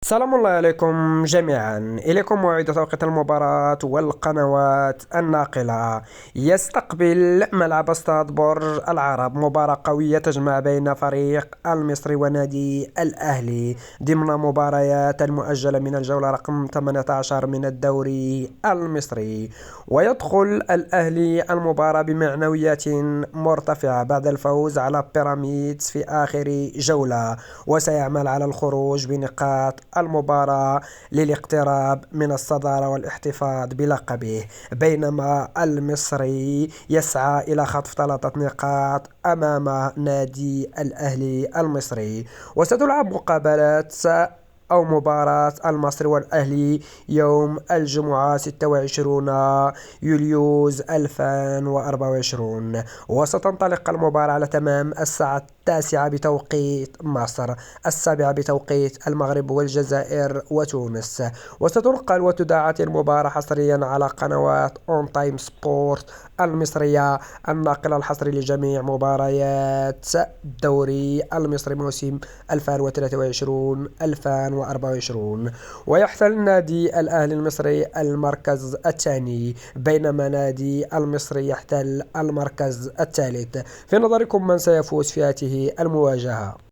سلام الله عليكم جميعا. إليكم موعد توقيت المباراة والقنوات الناقلة. يستقبل ملعب استاد برج العرب مباراة قوية تجمع بين فريق المصري ونادي الأهلي ضمن مباريات المؤجلة من الجولة رقم 18 من الدوري المصري. ويدخل الأهلي المباراة بمعنويات مرتفعة بعد الفوز على بيراميدز في آخر جولة، وسيعمل على الخروج بنقاط المباراة للاقتراب من الصدارة والاحتفاظ بلقبه، بينما المصري يسعى إلى خطف 3 نقاط أمام نادي الأهلي المصري. وستلعب مقابلة أو مباراة المصري والأهلي يوم الجمعة 26 يوليوز 2024، وستنطلق المباراة على تمام الساعة 9 بتوقيت مصر، 7 بتوقيت المغرب والجزائر وتونس. وستنقل وتذاع المباراة حصريا على قنوات اون تايم سبورت المصرية الناقلة الحصري لجميع مباريات الدوري المصري موسم 2023-2024. ويحتل نادي الأهلي المصري المركز الثاني، بينما نادي المصري يحتل المركز الثالث. في نظركم من سيفوز في هذه المواجهة؟